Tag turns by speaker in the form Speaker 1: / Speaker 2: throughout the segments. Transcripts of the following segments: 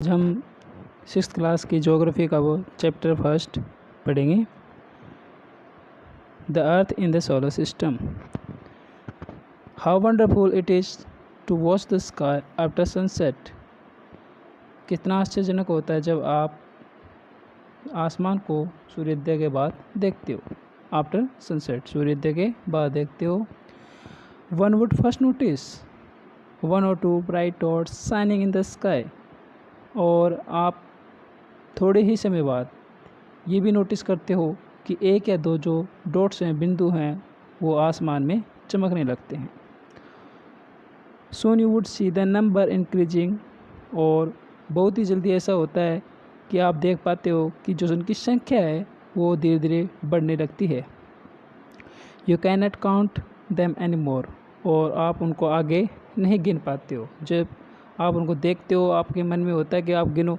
Speaker 1: आज हम 6th class की ज्योग्राफी का वो चैप्टर फर्स्ट पढ़ेंगे, the earth in the solar system. How wonderful it is to watch the sky after sunset. कितना आश्चर्यजनक होता है जब आप आसमान को सूर्योदय के बाद देखते हो। आफ्टर सनसेट, सूर्योदय के बाद देखते हो। One would first notice 1 or 2 bright dots shining in the sky. और आप थोड़े ही समय बाद ये भी नोटिस करते हो कि 1 या 2 जो डॉट्स हैं, बिंदु हैं, वो आसमान में चमकने लगते हैं। Soon you would see the number increasing. और बहुत ही जल्दी ऐसा होता है कि आप देख पाते हो कि जो उनकी संख्या है वो धीरे धीरे बढ़ने लगती है। You can not count them any more. और आप उनको आगे नहीं गिन पाते हो। जब आप उनको देखते हो आपके मन में होता है कि आप गिनो,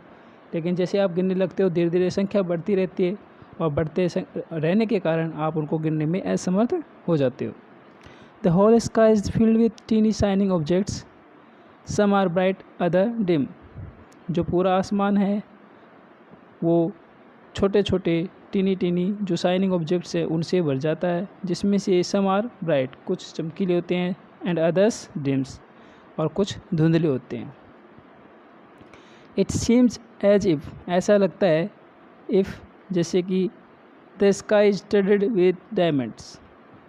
Speaker 1: लेकिन जैसे आप गिनने लगते हो धीरे धीरे संख्या बढ़ती रहती है और बढ़ते रहने के कारण आप उनको गिनने में असमर्थ हो जाते हो। The whole sky is filled with tiny shining objects, some are bright other dim. जो पूरा आसमान है वो छोटे छोटे टीनी जो शाइनिंग ऑब्जेक्ट्स है उनसे भर जाता है, जिसमें से सम आर ब्राइट, कुछ चमकीले होते हैं, एंड अदर्स डिम्स, और कुछ धुंधले होते हैं। इट सीम्स एज इफ़, ऐसा लगता है, इफ़ जैसे कि the sky is studied with diamonds,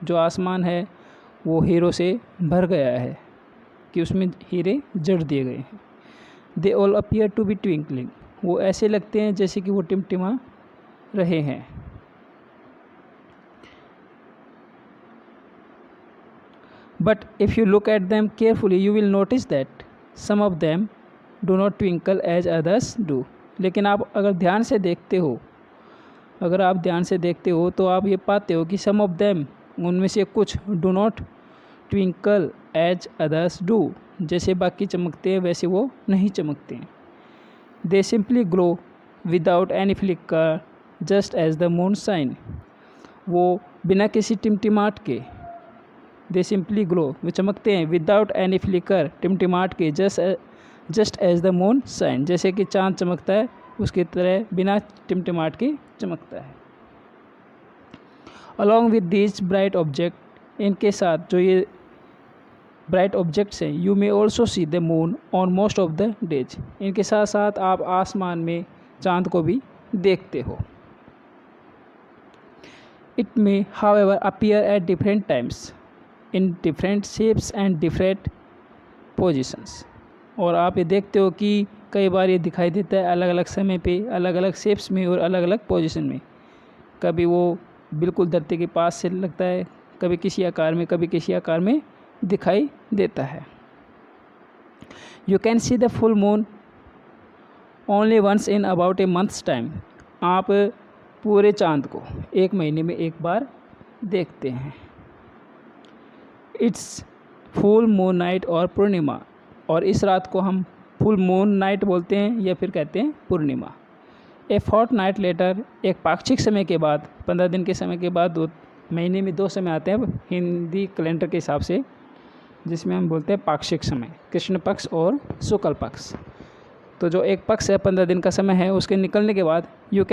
Speaker 1: जो आसमान है वो हीरो से भर गया है, कि उसमें हीरे जड़ दिए गए हैं। They all appear to be twinkling, वो ऐसे लगते हैं जैसे कि वो टिमटिमा रहे हैं। But if you look at them carefully, you will notice that some of them do not twinkle as others do. लेकिन आप अगर ध्यान से देखते हो तो आप ये पाते हो कि some of them, उनमें से कुछ, do not twinkle as others do, जैसे बाकी चमकते हैं वैसे वो नहीं चमकते हैं। They simply glow without any flicker, just as the moon shine. वो बिना किसी टिमटिमाहट के, दे सिंपली ग्लो, वो चमकते हैं, विदाउट एनी फ्लिकर, टिमटिमाहट के, just as the moon shine, जैसे कि चांद चमकता है उसकी तरह बिना टिमटिमाहट के चमकता है। Along with these bright object, इनके साथ जो ये ब्राइट ऑब्जेक्ट्स हैं, you may also see the moon on most of the days. इनके साथ साथ आप आसमान में चांद को भी देखते हो। It may however appear at different times in different shapes and different positions. और आप ये देखते हो कि कई बार ये दिखाई देता है अलग अलग समय पे, अलग अलग शेप्स में और अलग अलग पोजीशन में। कभी वो बिल्कुल धरती के पास से लगता है, कभी किसी आकार में, कभी किसी आकार में दिखाई देता है। You can see the full moon only once in about a month's time. आप पूरे चांद को 1 महीने में एक बार देखते हैं। इट्स फुल मून नाइट और पूर्णिमा, और इस रात को हम फुल मून नाइट बोलते हैं या फिर कहते हैं पूर्णिमा। ए फोर्ट नाइट लेटर, एक पाक्षिक समय के बाद, 15 दिन के समय के बाद, 2 महीने में 2 समय आते हैं हिंदी कैलेंडर के हिसाब से, जिसमें हम बोलते हैं पाक्षिक समय, कृष्ण पक्ष और शुक्ल पक्ष। तो जो एक पक्ष है 15 दिन का समय है, उसके निकलने के बाद you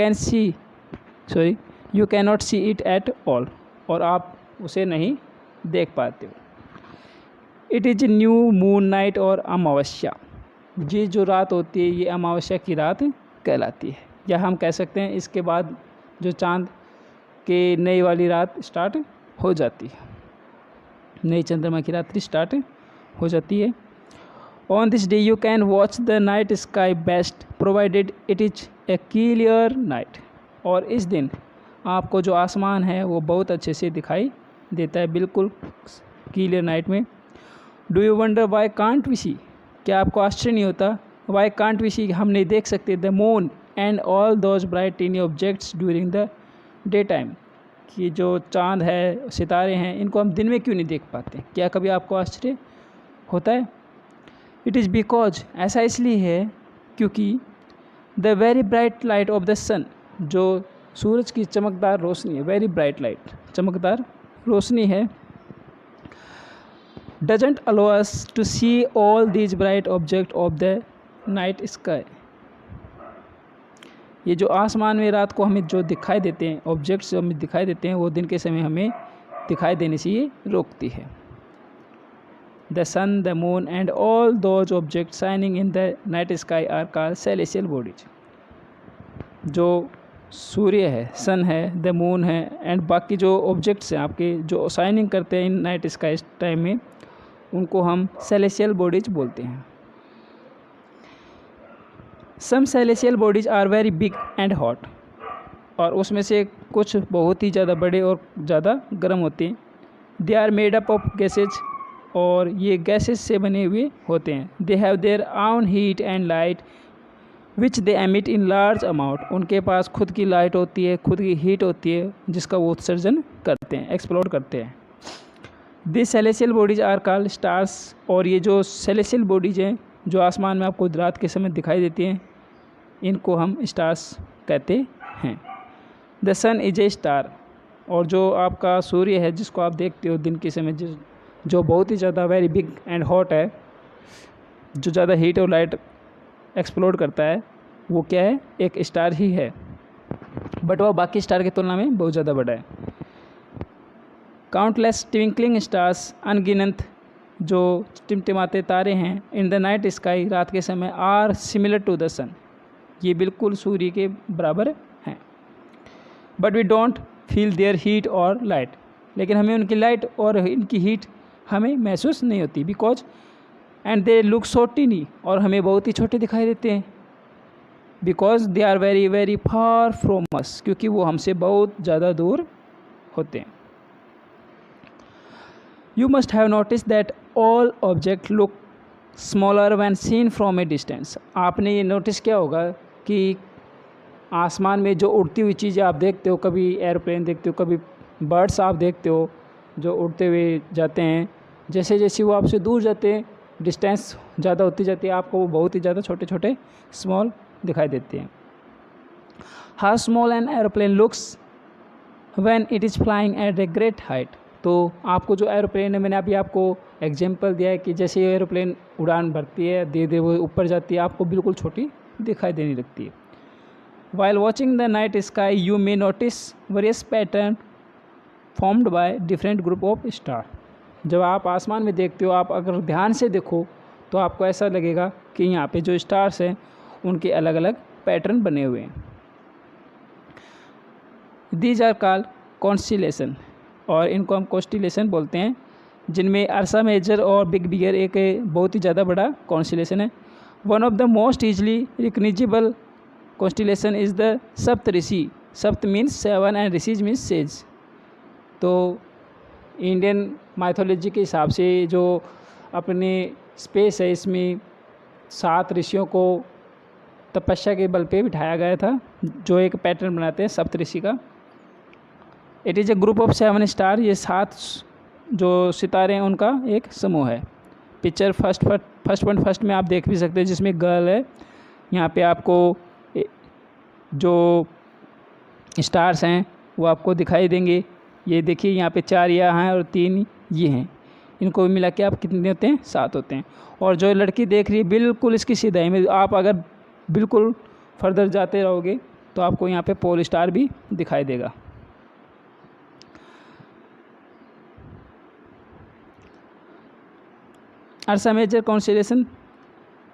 Speaker 1: can not see it at all, और आप उसे नहीं देख पाते हो। It is new moon night और अमावस्या, ये जो रात होती है ये अमावस्या की रात कहलाती है, या हम कह सकते हैं इसके बाद जो चांद के नई वाली रात स्टार्ट हो जाती है, नई चंद्रमा की रात्रि स्टार्ट हो जाती है। On this day you can watch the night sky best provided it is A clear night. और इस दिन आपको जो आसमान है वो बहुत अच्छे से दिखाई देता है, बिल्कुल क्लियर नाइट में। Do you wonder why can't we see, क्या आपको आश्चर्य नहीं होता, वाई कांट वी सी, हम नहीं देख सकते the moon and all those bright tiny objects during the daytime, कि जो चांद है, सितारे हैं, इनको हम दिन में क्यों नहीं देख पाते, क्या कभी आपको आश्चर्य होता है? इट इज़ बिकॉज, ऐसा इसलिए है क्योंकि the very bright light of the sun, जो सूरज की चमकदार रोशनी है, वेरी ब्राइट लाइट, चमकदार रोशनी है, doesn't allow us to see all these bright objects of the night sky, ये जो आसमान में रात को हमें जो दिखाई देते हैं, ऑब्जेक्ट्स जो हमें दिखाई देते हैं, वो दिन के समय हमें दिखाई देने से ये रोकती है। The sun, the moon and all those object shining in the night sky are called celestial bodies. जो सूर्य है, सन है, द मून है एंड बाकी जो ऑब्जेक्ट्स हैं आपके जो शाइनिंग करते हैं इन नाइट स्काई टाइम में, उनको हम सेलेस्टियल बॉडीज बोलते हैं। Some celestial bodies are very big and hot, और उसमें से कुछ बहुत ही ज़्यादा बड़े और ज़्यादा गर्म होते हैं। They are made up of gases, और ये गैसेज से बने हुए होते हैं। They have their own heat and light which they emit in large amount, उनके पास खुद की लाइट होती है, खुद की हीट होती है, जिसका वो उत्सर्जन करते हैं, एक्सप्लोड करते हैं। This celestial bodies are called stars, और ये जो सेलेस्टियल बॉडीज हैं जो आसमान में आपको रात के समय दिखाई देती हैं, इनको हम स्टार्स कहते हैं। The sun is a star, और जो आपका सूर्य है जिसको आप देखते हो दिन के समय, जो बहुत ही ज़्यादा वेरी बिग एंड हॉट है, जो ज़्यादा हीट और लाइट एक्सप्लोड करता है, वो क्या है, एक स्टार ही है, बट वह बाकी स्टार की तुलना में बहुत ज़्यादा बड़ा है। काउंटलेस ट्विंकलिंग स्टार्स, अनगिनत जो टिमटिमाते तारे हैं, इन द नाइट स्काई, रात के समय, are similar to the sun, ये बिल्कुल सूर्य के बराबर हैं। But we don't feel their heat और लाइट, लेकिन हमें उनकी लाइट और इनकी हीट हमें महसूस नहीं होती। Because and they look so tiny, और हमें बहुत ही छोटे दिखाई देते हैं। Because they are very very far from us, क्योंकि वो हमसे बहुत ज़्यादा दूर होते हैं। You must have notice that all object look smaller when seen from a distance. आपने ये नोटिस किया होगा कि आसमान में जो उड़ती हुई चीज़ें आप देखते हो, कभी एयरप्लेन देखते हो, कभी बर्ड्स आप देखते हो जो उड़ते हुए जाते हैं, जैसे जैसे वो आपसे दूर जाते हैं, डिस्टेंस ज़्यादा होती जाती है, आपको वो बहुत ही ज़्यादा छोटे छोटे स्मॉल दिखाई देते हैं। How small an aeroplane looks when it is flying eight a great height. तो आपको जो एरोप्लेन है, मैंने अभी आपको एग्जांपल दिया है कि जैसे ये एरोप्लेन उड़ान भरती है, धीरे धीरे वो ऊपर जाती है, आपको बिल्कुल छोटी दिखाई देने लगती है। While watching the night sky you may notice various pattern formed by different group of star. जब आप आसमान में देखते हो, आप अगर ध्यान से देखो तो आपको ऐसा लगेगा कि यहाँ पे जो स्टार्स हैं उनके अलग अलग पैटर्न बने हुए हैं। दीज आर कॉल्ड कॉन्स्टिलेशन, और इनको हम कॉन्स्टिलेशन बोलते हैं, जिनमें अर्सा मेजर और बिग बिगर एक बहुत ही ज़्यादा बड़ा कॉन्स्टिलेशन है। One of the most easily recognizable constellation is the Saptarishi. Sapta means 7 and rishis means sage. तो इंडियन माइथोलॉजी के हिसाब से जो अपने स्पेस है, इसमें 7 ऋषियों को तपस्या के बल पे बिठाया गया था, जो एक पैटर्न बनाते हैं सप्तऋषि का। It is A group of 7 star, ये 7 जो सितारे हैं उनका एक समूह है। पिक्चर फर्स्ट में आप देख भी सकते हैं, जिसमें गर्ल है। यहाँ पे आपको जो स्टार्स हैं वो आपको दिखाई देंगे। ये देखिए, यहाँ पे 4 यहाँ हैं और 3 ये हैं, इनको मिला के आप कितने होते हैं, 7 होते हैं। और जो लड़की देख रही है बिल्कुल इसकी सीधाई में, आप अगर बिल्कुल फर्दर जाते रहोगे तो आपको यहाँ पे पोल स्टार भी दिखाई देगा। Ursa Major constellation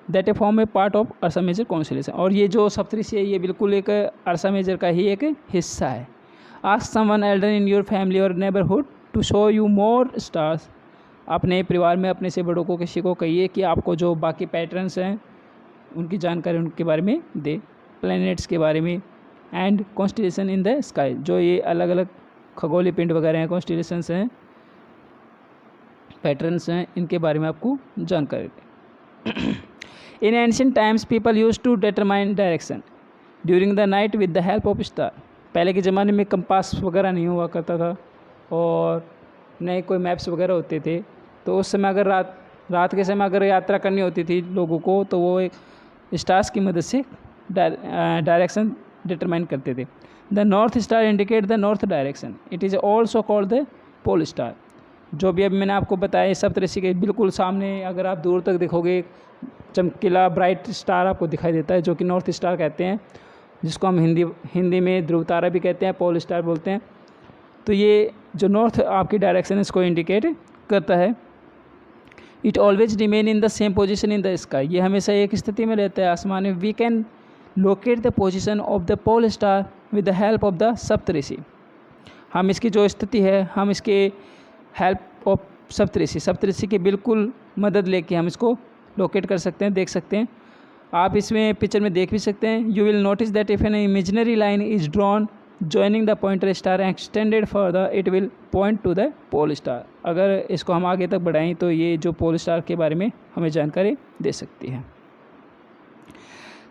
Speaker 1: that a form a part of Ursa Major constellation, और ये जो सप्तऋषि है ये बिल्कुल एक अर्सा मेजर का ही एक हिस्सा है। Ask someone elder in your family और neighbourhood to show you more stars. अपने परिवार में अपने से बड़ों को किसी को कहिए कि आपको जो बाकी पैटर्न्स हैं उनकी जानकारी उनके बारे में दे, प्लैनेट्स के बारे में, and constellation in the sky, जो ये अलग अलग खगोलीय पिंड वगैरह हैं, कॉन्स्टेलेशंस हैं, पैटर्न्स हैं, इनके बारे में आपको जानकारी दें। In ancient times people used to determine direction during the night with the help of star. पहले के ज़माने में कंपास वगैरह नहीं हुआ करता था और नए कोई मैप्स वगैरह होते थे, तो उस समय अगर रात के समय अगर यात्रा करनी होती थी लोगों को, तो वो एक स्टार्स की मदद से डायरेक्शन डिटरमाइन करते थे। The north star indicate the north direction, it is also called the pole star. जो भी अभी मैंने आपको बताया, सप्तऋषि के बिल्कुल सामने अगर आप दूर तक देखोगे, चमकीला ब्राइट स्टार आपको दिखाई देता है, जो कि नॉर्थ स्टार कहते हैं। जिसको हम हिंदी में ध्रुव तारा भी कहते हैं, पोल स्टार बोलते हैं। तो ये जो नॉर्थ आपकी डायरेक्शन है इसको इंडिकेट करता है। It always remain in the same position in the sky, ये हमेशा एक स्थिति में रहता है आसमान में। We can locate the position of the pole star with the help of the Saptarishi, हम इसकी जो स्थिति है हम इसके हेल्प ऑफ सप्तऋषि की बिल्कुल मदद लेके हम इसको लोकेट कर सकते हैं, देख सकते हैं। आप इसमें पिक्चर में देख भी सकते हैं। You will notice that if an imaginary line is drawn joining the pointer star and extended further it will point to the pole star. अगर इसको हम आगे तक बढ़ाएं तो ये जो पोल स्टार के बारे में हमें जानकारी दे सकती है।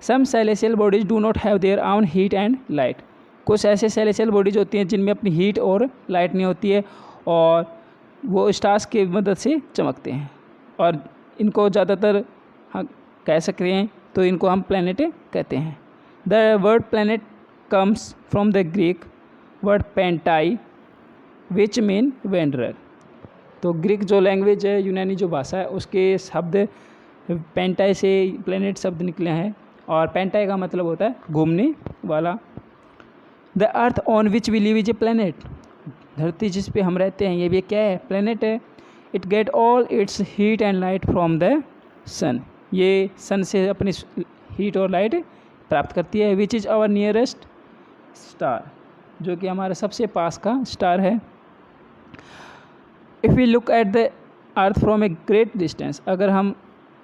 Speaker 1: Some celestial bodies do not have their own heat and light, कुछ ऐसे सेलेशियल बॉडीज होती हैं जिनमें अपनी हीट और लाइट नहीं होती है और वो स्टार्स की मदद से चमकते हैं, और इनको ज़्यादातर हम कह सकते हैं तो इनको हम प्लैनेट कहते हैं। The word planet comes from the Greek word planetai which mean wanderer. तो ग्रीक जो लैंग्वेज है, यूनानी जो भाषा है, उसके शब्द पेंटाई से प्लैनेट शब्द निकले हैं, और पेंटाई का मतलब होता है घूमने वाला। The earth on which we live is a planet, धरती जिस पे हम रहते हैं ये भी क्या है, प्लैनेट है। It get all its heat and light from the sun, ये सन से अपनी हीट और लाइट प्राप्त करती है। Which is our nearest star, जो कि हमारे सबसे पास का स्टार है। If we look at the earth from a great distance, अगर हम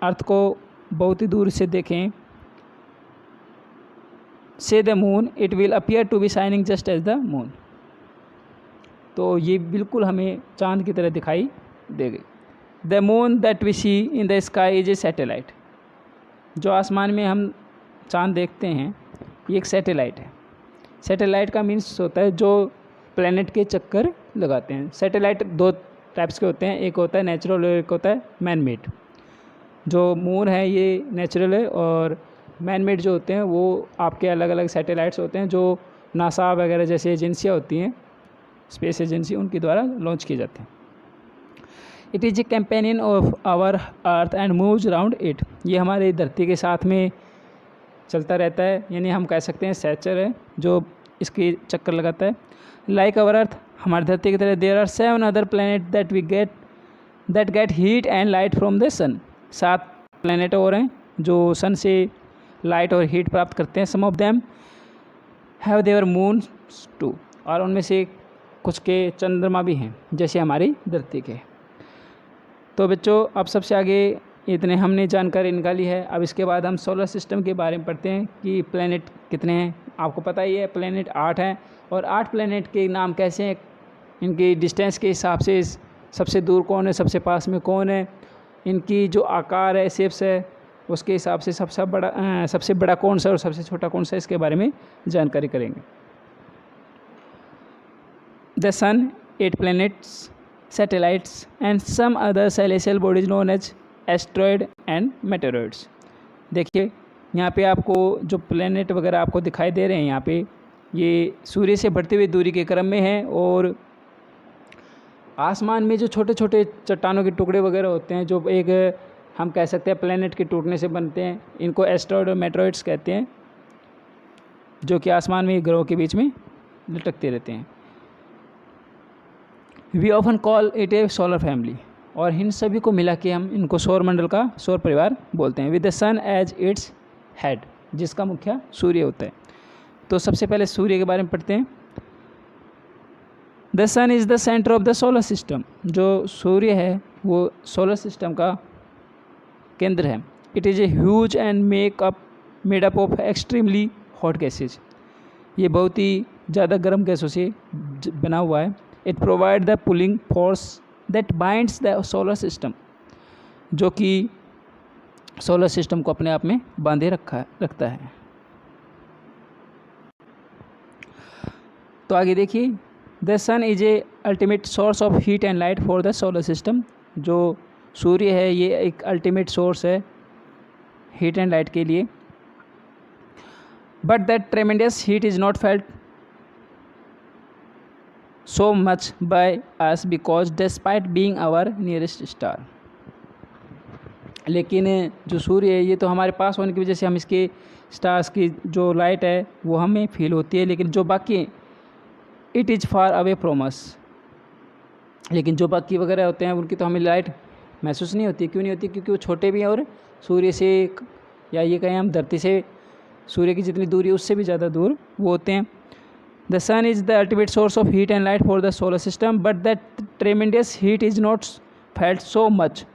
Speaker 1: अर्थ को बहुत ही दूर से देखें, से the moon it will appear to be shining just as the moon, तो ये बिल्कुल हमें चांद की तरह दिखाई देगी। The moon that we see in the sky is a satellite, जो आसमान में हम चांद देखते हैं ये एक सैटेलाइट है। सैटेलाइट का मीन्स होता है जो प्लैनेट के चक्कर लगाते हैं। सैटेलाइट दो टाइप्स के होते हैं, एक होता है नेचुरल और एक होता है मैन मेड। जो मून है ये नेचुरल है, और मैन मेड जो होते हैं वो आपके अलग अलग सैटेलाइट्स होते हैं जो नासा वगैरह जैसी एजेंसियाँ होती हैं, स्पेस एजेंसी, उनके द्वारा लॉन्च किए जाते हैं। It is a companion of our earth and moves around it, ये हमारी धरती के साथ में चलता रहता है, यानी हम कह सकते हैं सहचर है जो इसकी चक्कर लगाता है। लाइक आवर अर्थ, हमारी धरती की तरह there are 7 other planet that get heat and light from the sun, 7 planet और हैं जो सन से लाइट और हीट प्राप्त करते हैं। Some of them have their moons too, और उनमें से कुछ के चंद्रमा भी हैं जैसे हमारी धरती के। तो बच्चों अब सबसे आगे इतने हमने जानकारी निकाली है। अब इसके बाद हम सोलर सिस्टम के बारे में पढ़ते हैं कि प्लैनेट कितने हैं। आपको पता ही है प्लैनेट 8 हैं, और 8 प्लैनेट के नाम कैसे हैं, इनकी डिस्टेंस के हिसाब से सबसे दूर कौन है, सबसे पास में कौन है, इनकी जो आकार है, शेप्स है, उसके हिसाब से सबसे बड़ा कौन सा और सबसे छोटा कौन सा, इसके बारे में जानकारी करेंगे। The sun, 8 planets, satellites and some other celestial bodies known as asteroid and meteoroids. देखिए यहाँ पे आपको जो प्लैनेट वगैरह आपको दिखाई दे रहे हैं, यहाँ पे ये सूर्य से बढ़ती हुई दूरी के क्रम में हैं, और आसमान में जो छोटे छोटे चट्टानों के टुकड़े वगैरह होते हैं जो एक हम कह सकते हैं प्लैनेट के टूटने से बनते हैं, इनको एस्ट्रॉयड और मेटेरॉइड्स कहते हैं, जो कि आसमान में ग्रहों के बीच में लटकते रहते हैं। We often call it a solar family, और इन सभी को मिला के हम इनको सौर मंडल का सौर परिवार बोलते हैं। With the sun as its head, जिसका मुखिया सूर्य होता है। तो सबसे पहले सूर्य के बारे में पढ़ते हैं। The sun is the centre of the solar system, जो सूर्य है वो सोलर सिस्टम का केंद्र है। It is a huge and made up of extremely hot gases, ये बहुत ही ज़्यादा गर्म गैसों से बना हुआ है। It provide the pulling force that binds the solar system, जो कि सोलर सिस्टम को अपने आप में बांधे रखता है। तो आगे देखिए, the sun is a ultimate source of heat and light for the solar system, जो सूर्य है ये एक अल्टीमेट सोर्स है हीट एंड लाइट के लिए। But that tremendous heat is not felt so much by us because despite being our nearest star, लेकिन जो सूर्य है ये तो हमारे पास होने की वजह से हम इसके स्टार्स की जो लाइट है वो हमें फील होती है, लेकिन जो बाकी it is far away from us, लेकिन जो बाकी वगैरह होते हैं उनकी तो हमें लाइट महसूस नहीं होती। क्यों नहीं होती? क्योंकि वो छोटे भी हैं और सूर्य से, या ये कहें हम धरती से सूर्य की जितनी दूरी है उससे भी ज़्यादा दूर वो होते हैं। The sun is the ultimate source of heat and light for the solar system, but that tremendous heat is not felt so much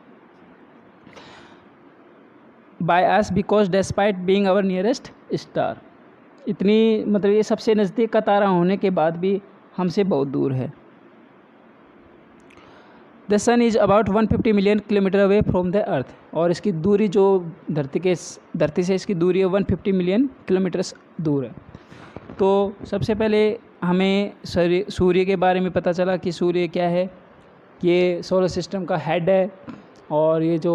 Speaker 1: by us because despite being our nearest star. इतनी मतलब ये सबसे नज़दीक का तारा होने के बाद भी हमसे बहुत दूर है। The sun is about 150 million kilometre away from the earth, और इसकी दूरी जो धरती से इसकी दूरी है 150 मिलियन किलोमीटर्स दूर है। तो सबसे पहले हमें सूर्य के बारे में पता चला कि सूर्य क्या है। ये सोलर सिस्टम का हेड है और ये जो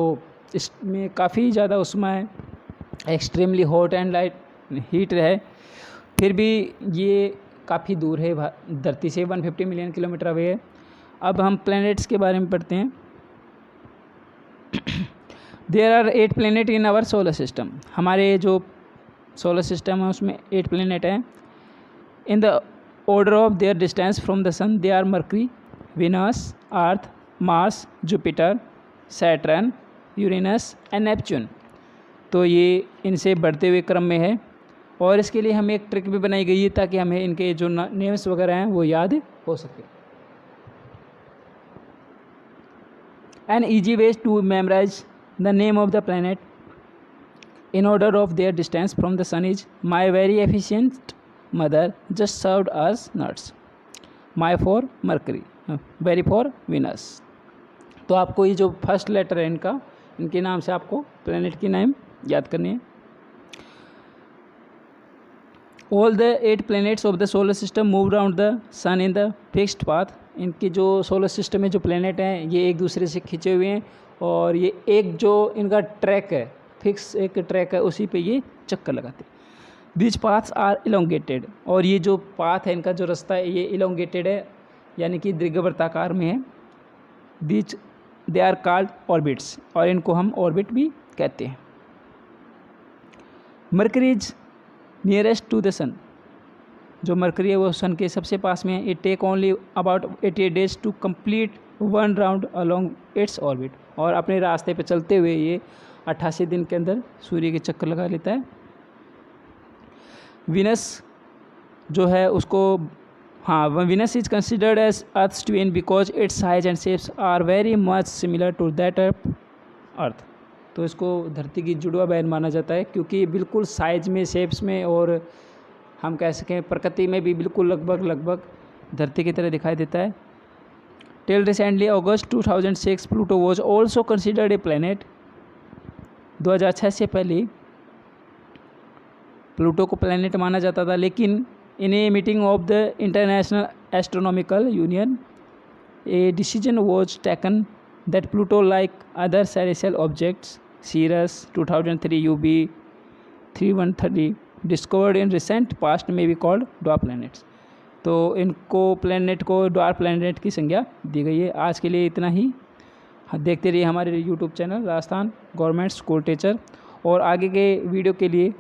Speaker 1: इसमें काफ़ी ज़्यादा उष्मा है, extremely hot and light heat है, फिर भी ये काफ़ी दूर है धरती से, 150 मिलियन किलोमीटर अवे है। अब हम प्लैनेट्स के बारे में पढ़ते हैं। There are 8 planet in our solar system. हमारे जो सोलर सिस्टम है उसमें 8 प्लैनेट हैं। In the order of their distance from the sun they are Mercury, Venus, Earth, Mars, Jupiter, Saturn, Uranus and Neptune. तो ये इनसे बढ़ते हुए क्रम में है, और इसके लिए हमें एक ट्रिक भी बनाई गई है ताकि हमें इनके जो नेम्स वगैरह हैं वो याद हो सके। An easy way to memorize the name of the planet in order of their distance from the sun is my very efficient mother just served us nuts. My for Mercury, very for Venus. तो आपको ये जो first letter है इनके नाम से आपको planet की नाम याद करनी है। All the 8 planets of the solar system move around the sun in the fixed path. इनकी जो सोलर सिस्टम में जो प्लैनेट हैं ये एक दूसरे से खिंचे हुए हैं, और ये एक जो इनका ट्रैक है, फिक्स एक ट्रैक है, उसी पे ये चक्कर लगाते हैं। These paths are elongated, और ये जो पाथ है इनका जो रास्ता है ये elongated है, यानी कि दीर्घवृत्ताकार में है। These they are called orbits, और इनको हम ऑर्बिट भी कहते हैं। Mercury is nearest to the sun. जो मरकरी है वो सन के सबसे पास में है। It take only about 88 days to complete 1 round along its orbit, और अपने रास्ते पे चलते हुए ये 88 दिन के अंदर सूर्य के चक्कर लगा लेता है। विनस जो है उसको Venus is considered as earth's twin because its size and shapes are very much similar to that of earth. तो इसको धरती की जुड़वा बहन माना जाता है क्योंकि बिल्कुल साइज में, शेप्स में, और हम कह सकें प्रकृति में भी बिल्कुल लगभग धरती की तरह दिखाई देता है। Till recently August 2006 Pluto was also considered a planet. 2006 से पहले प्लूटो को प्लैनेट माना जाता था, लेकिन in a meeting of the International Astronomical Union a decision was taken that Pluto, like other celestial objects, Ceres 2003 UB 3130 discovered in recent past may be called dwarf planets. तो इनको planet को dwarf planet की संज्ञा दी गई है। आज के लिए इतना ही। देखते रहिए हमारे YouTube channel Rajasthan government school teacher, और आगे के वीडियो के लिए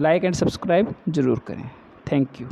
Speaker 1: लाइक एंड सब्सक्राइब ज़रूर करें। Thank you.